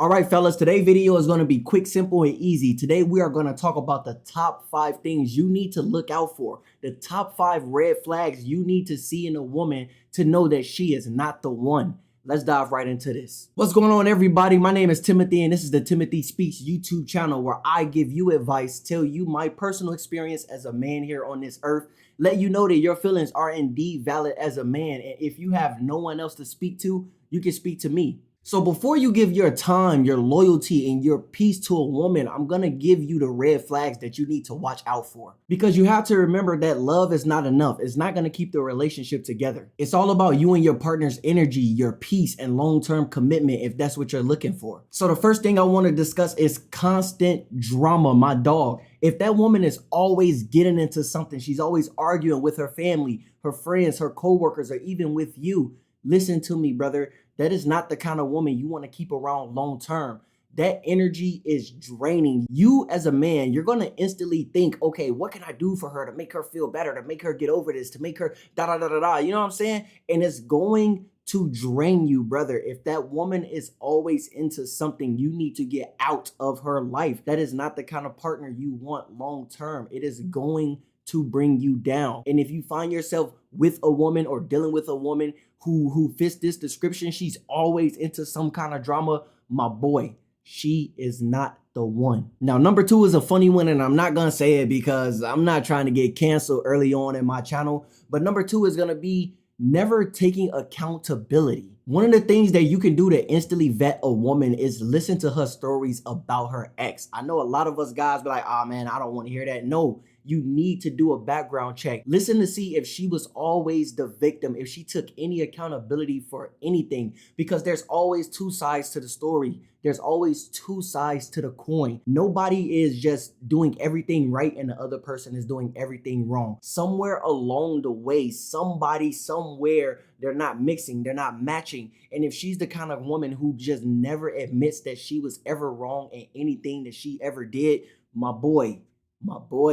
All right, fellas, today's video is going to be quick, simple, and easy. Today, we are going to talk about the top 5 things you need to look out for. The top 5 red flags you need to see in a woman to know that she is not the one. Let's dive right into this. What's going on, everybody? My name is Timothy, and this is the Timothy Speaks YouTube channel where I give you advice, tell you my personal experience as a man here on this earth, let you know that your feelings are indeed valid as a man. And if you have no one else to speak to, you can speak to me. So before you give your time, your loyalty, and your peace to a woman, I'm going to give you the red flags that you need to watch out for. Because you have to remember that love is not enough. It's not going to keep the relationship together. It's all about you and your partner's energy, your peace, and long-term commitment if that's what you're looking for. So the first thing I want to discuss is constant drama, my dog. If that woman is always getting into something, she's always arguing with her family, her friends, her coworkers, or even with you, listen to me, brother. That is not the kind of woman you want to keep around long term. That energy is draining. You as a man, you're going to instantly think, okay, what can I do for her to make her feel better, to make her get over this, to make her da da da da da. You know what I'm saying? And it's going to drain you, brother. If that woman is always into something, you need to get out of her life. That is not the kind of partner you want long term. It is going to bring you down. And if you find yourself with a woman or dealing with a woman who fits this description, she's always into some kind of drama, my boy, she is not the one. Now, number 2 is a funny one, and I'm not gonna say it because I'm not trying to get canceled early on in my channel, but number 2 is gonna be never taking accountability. One of the things that you can do to instantly vet a woman is listen to her stories about her ex. I know a lot of us guys be like, oh man, I don't want to hear that. No, you need to do a background check. Listen to see if she was always the victim, if she took any accountability for anything, because there's always 2 sides to the story. There's always 2 sides to the coin. Nobody is just doing everything right and the other person is doing everything wrong. Somewhere along the way, somebody, somewhere, they're not mixing, they're not matching. And if she's the kind of woman who just never admits that she was ever wrong in anything that she ever did, my boy,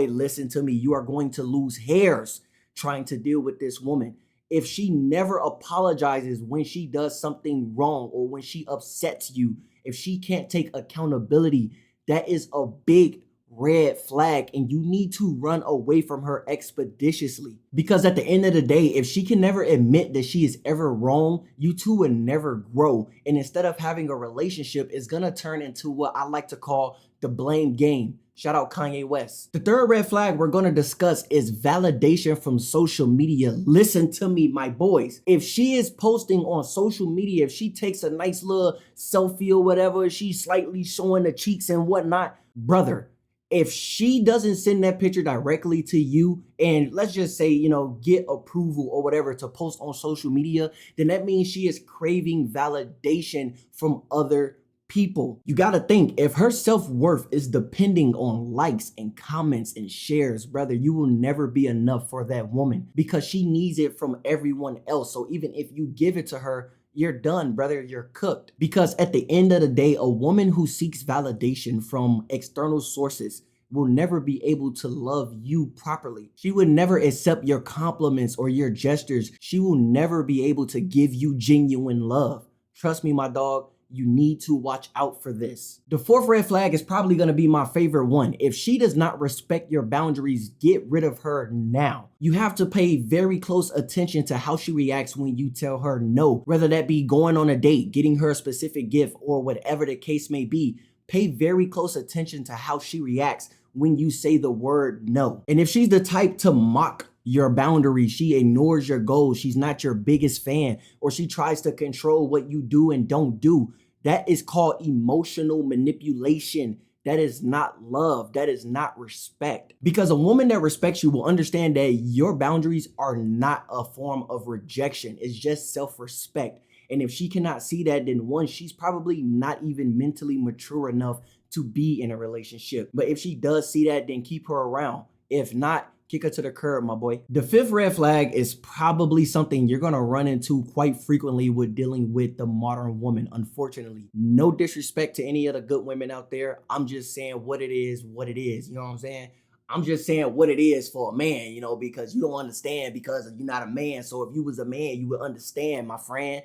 listen to me. You are going to lose hairs trying to deal with this woman. If she never apologizes when she does something wrong or when she upsets you, if she can't take accountability, that is a big red flag, and you need to run away from her expeditiously. Because at the end of the day, if she can never admit that she is ever wrong, you two will never grow. And instead of having a relationship, it's gonna turn into what I like to call the blame game. Shout out Kanye West. The third red flag we're going to discuss is validation from social media. Listen to me, my boys. If she is posting on social media, if she takes a nice little selfie or whatever, she's slightly showing the cheeks and whatnot, brother, if she doesn't send that picture directly to you and let's just say, get approval or whatever to post on social media, then that means she is craving validation from other people. You got to think, if her self-worth is depending on likes and comments and shares, brother, you will never be enough for that woman because she needs it from everyone else. So even if you give it to her, you're done, brother. You're cooked. Because at the end of the day, a woman who seeks validation from external sources will never be able to love you properly. She would never accept your compliments or your gestures. She will never be able to give you genuine love. Trust me, my dog. You need to watch out for this. The fourth red flag is probably going to be my favorite one. If she does not respect your boundaries, get rid of her now. You have to pay very close attention to how she reacts when you tell her no, whether that be going on a date, getting her a specific gift, or whatever the case may be. Pay very close attention to how she reacts when you say the word no. And if she's the type to mock your boundaries, she ignores your goals, she's not your biggest fan, or she tries to control what you do and don't do, that is called emotional manipulation. That is not love. That is not respect. Because a woman that respects you will understand that your boundaries are not a form of rejection. It's just self-respect. And if she cannot see that, then one, she's probably not even mentally mature enough to be in a relationship. But if she does see that, then keep her around. If not, kick her to the curb, my boy. The fifth red flag is probably something you're gonna run into quite frequently with dealing with the modern woman, unfortunately. No disrespect to any of the good women out there. I'm just saying what it is, you know what I'm saying? I'm just saying what it is for a man, because you don't understand because you're not a man. So if you was a man, you would understand, my friend.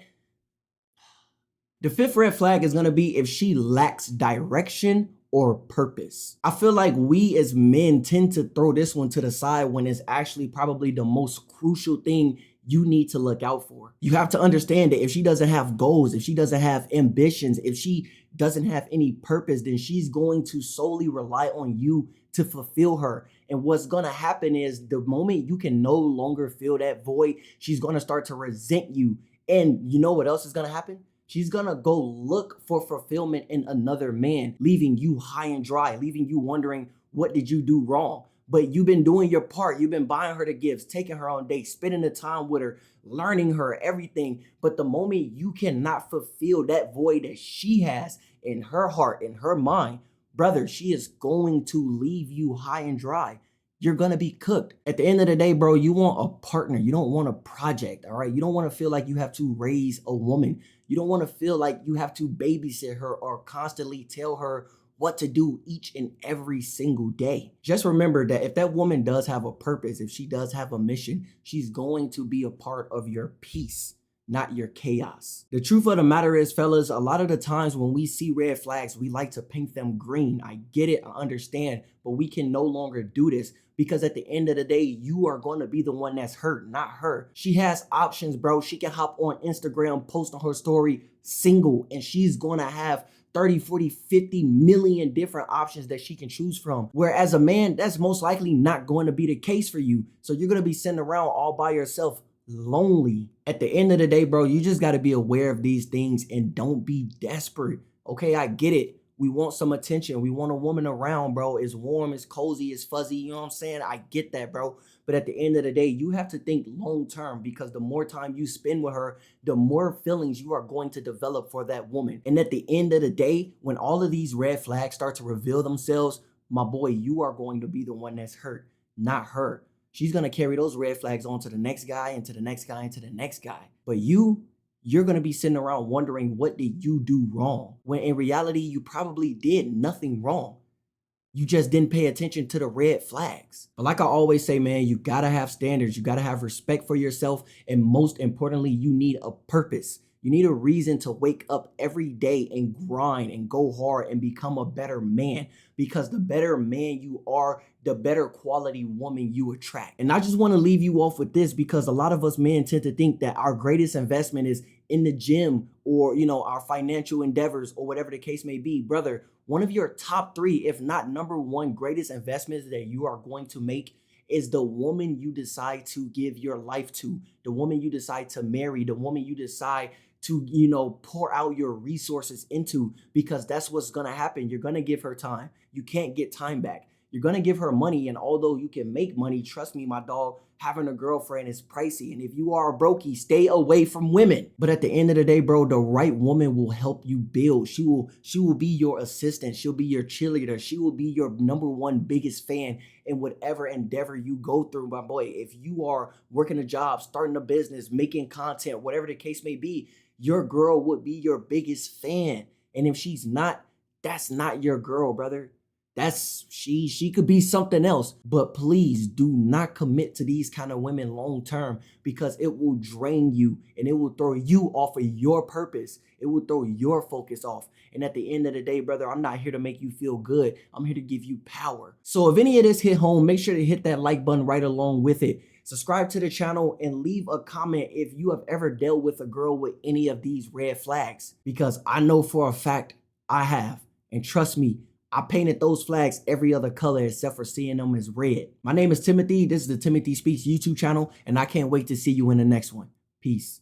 The fifth red flag is gonna be if she lacks direction or purpose. I feel like we as men tend to throw this one to the side when it's actually probably the most crucial thing you need to look out for. You have to understand that if she doesn't have goals, if she doesn't have ambitions, if she doesn't have any purpose, then she's going to solely rely on you to fulfill her. And what's going to happen is the moment you can no longer fill that void, she's going to start to resent you. And you know what else is going to happen? She's gonna go look for fulfillment in another man, leaving you high and dry, leaving you wondering, what did you do wrong? But you've been doing your part. You've been buying her the gifts, taking her on dates, spending the time with her, learning her, everything. But the moment you cannot fulfill that void that she has in her heart, in her mind, brother, she is going to leave you high and dry. You're gonna be cooked. At the end of the day, bro, you want a partner. You don't want a project, all right? You don't want to feel like you have to raise a woman. You don't want to feel like you have to babysit her or constantly tell her what to do each and every single day. Just remember that if that woman does have a purpose, if she does have a mission, she's going to be a part of your peace, not your chaos. The truth of the matter is, fellas, a lot of the times when we see red flags, we like to paint them green. I get it, I understand, but we can no longer do this because at the end of the day, you are going to be the one that's hurt, not her. She has options, bro. She can hop on Instagram, post on her story, single, and she's going to have 30, 40, 50 million different options that she can choose from. Whereas a man, that's most likely not going to be the case for you. So you're going to be sitting around all by yourself, lonely. At the end of the day, bro, you just got to be aware of these things and don't be desperate. Okay, I get it. We want some attention. We want a woman around, bro. It's warm, it's cozy, it's fuzzy. You know what I'm saying? I get that, bro. But at the end of the day, you have to think long term because the more time you spend with her, the more feelings you are going to develop for that woman. And at the end of the day, when all of these red flags start to reveal themselves, my boy, you are going to be the one that's hurt, not her. She's going to carry those red flags on to the next guy and to the next guy and to the next guy. But you're going to be sitting around wondering, what did you do wrong? When in reality, you probably did nothing wrong. You just didn't pay attention to the red flags. But like I always say, man, you got to have standards. You got to have respect for yourself. And most importantly, you need a purpose. You need a reason to wake up every day and grind and go hard and become a better man. Because the better man you are, the better quality woman you attract. And I just want to leave you off with this because a lot of us men tend to think that our greatest investment is in the gym or, our financial endeavors or whatever the case may be. Brother, one of your top three, if not number one greatest investments that you are going to make is the woman you decide to give your life to, the woman you decide to marry, the woman you decide to, pour out your resources into, because that's what's going to happen. You're going to give her time. You can't get time back. You're going to give her money. And although you can make money, trust me, my dog, having a girlfriend is pricey. And if you are a brokey, stay away from women. But at the end of the day, bro, the right woman will help you build. She will be your assistant. She'll be your cheerleader. She will be your number one biggest fan in whatever endeavor you go through, my boy. If you are working a job, starting a business, making content, whatever the case may be, your girl would be your biggest fan. And if she's not, that's not your girl, brother. She could be something else. But please do not commit to these kind of women long term because it will drain you and it will throw you off of your purpose. It will throw your focus off. And at the end of the day, brother, I'm not here to make you feel good. I'm here to give you power. So if any of this hit home, make sure to hit that like button right along with it. Subscribe to the channel and leave a comment if you have ever dealt with a girl with any of these red flags, because I know for a fact I have. And trust me, I painted those flags every other color except for seeing them as red. My name is Timothy. This is the Timothy Speaks YouTube channel, and I can't wait to see you in the next one. Peace.